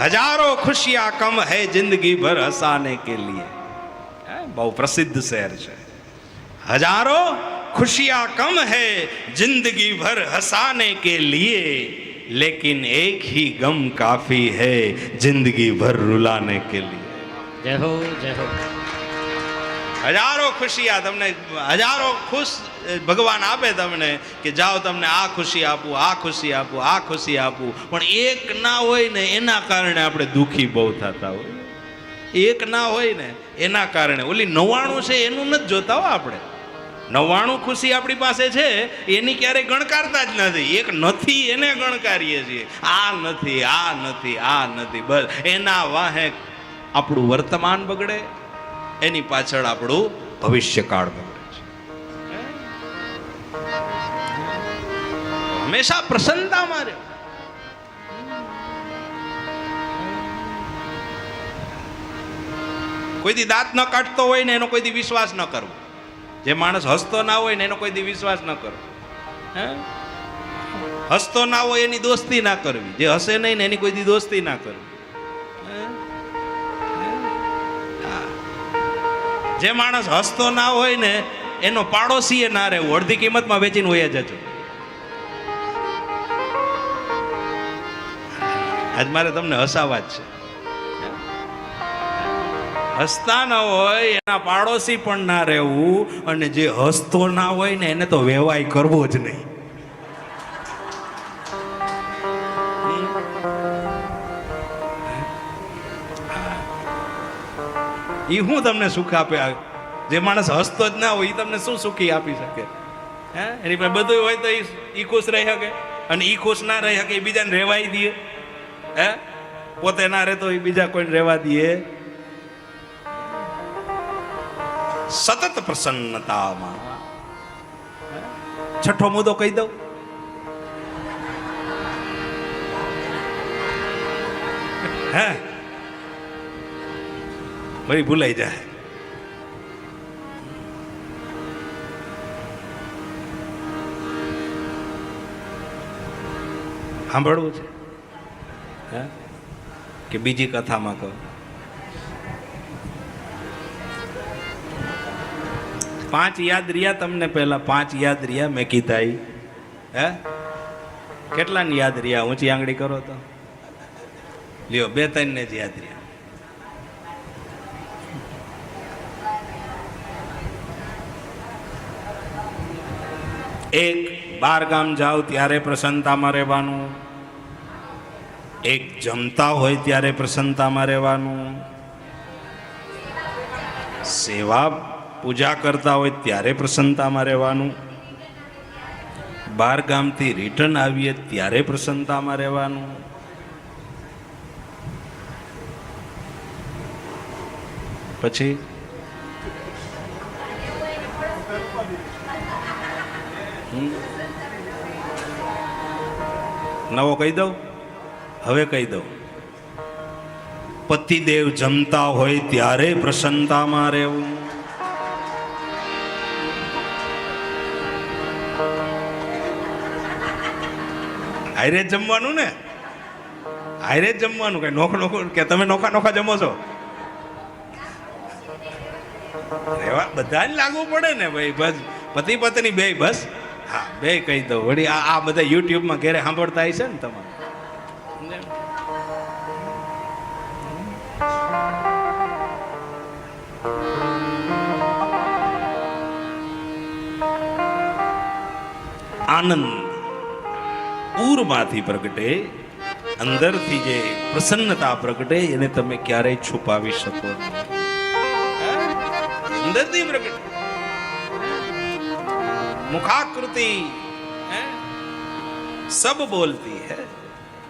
हजारों खुशियां कम है जिंदगी भर हंसाने के लिए। बहु प्रसिद्ध शेर है। हजारों खुशियां कम है जिंदगी भर हंसाने के लिए, लेकिन एक ही गम काफी है जिंदगी भर रुलाने के लिए। जय हो जय हो। हजारों खुशियां तमने हजारों खुश भगवान आपे तमने कि जाओ तमने आ खुशी आपू आ खुशी आपू आ खुशी आपू, पण एक ना होय ने एना कारणे आपणे दुखी बहु थता होय। एक ना होय ने एना कारणे ओली 99 છે એનું નથી જોતા હો આપણે। 99 ખુશી આપણી પાસે છે એની ક્યારે ગણકારતા જ નથી। એક નથી એને ગણકારીએ છીએ। આ નથી આ નથી આ નથી, બસ એના વાહે આપણું વર્તમાન બગડે, એની પાછળ આપણું ભવિષ્યકાળ બગડે છે। હંમેશા પ્રસન્નતામાં રહે। કોઈ દી દાંત ન કાઢતો હોય ને એનો કોઈ દી વિશ્વાસ ન કરવો। જે માણસ હસતો ના હોય ને એનો કોઈ દી વિશ્વાસ ન કરવો। હસતો ના હોય એની દોસ્તી ના કરવી। જે હસે નહીં ને એની કોઈ દી દોસ્તી ના કરવી। જે માણસ હસતો ના હોય ને એનો પાડોશી ના રહેવું। અડધી કિંમતમાં વેચીને હોય જજો। આજ મારે તમને હસાવા જ છે। હસતા ના હોય એના પાડોશી પણ ના રહેવું, અને જે હસતો ના હોય ને એને તો વેવાય કરવો જ નહીં। એ હું તમને સુખ આપે? જે માણસ હસતો જ ના હોય એ તમને શું સુખી આપી શકે? હે, એની પાસે બધું હોય તો એ ખુશ રહી શકે, અને એ ખુશ ના રહી શકે એ બીજાને રહેવાય દે? હે, પોતે ના રહેતો એ બીજા કોઈને રહેવા દે? સતત પ્રસન્નતામાં। છઠ્ઠો મુદ્દો કહી દઉં। હે, ફરી ભૂલાઈ જાય। સાંભળવું છે હે કે બીજી કથામાં કહું? 5 યાદ રહ્યા તમને? પહેલા 5 યાદ રહ્યા મેં કીધા? હે, કેટલાને યાદ રહ્યા? ઊંચી આંગળી કરો તો લ્યો, 2-3 ને જ યાદ રહ્યા। એક, 12 ગામ જાઓ ત્યારે પ્રસન્નતામાં રહેવાનું। એક, જમતા હોય ત્યારે પ્રસન્નતામાં રહેવાનું। સેવા પૂજા કરતા હોય ત્યારે પ્રસન્નતામાં રહેવાનું। 12 ગામથી રિટર્ન આવીએ ત્યારે પ્રસન્નતામાં રહેવાનું। પછી નવો કહી દઉં? હવે કહી દઉં। પતિદેવ જમતા હોય ત્યારે પ્રસન્નતામાં રહેવું। હારે જમવાનું ને, હારે જમવાનું। કઈ નોખું નોખું કે તમે નોખા નોખા જમો છો? રહેવા બધાને લાગુ પડે ને ભાઈ, બસ પતિ પત્ની બે, બસ હા બે કહી દઉં વળી। આ બધા યુટ્યુબમાં ઘેરે સાંભળતા હશે ને તમારે? આનંદ પૂરમાંથી પ્રગટે, અંદરથી જે પ્રસન્નતા પ્રગટે એને તમે ક્યારેય છુપાવી શકો નહીં। અંદરથી પ્રગટે, मुखाकृति सब बोलती है।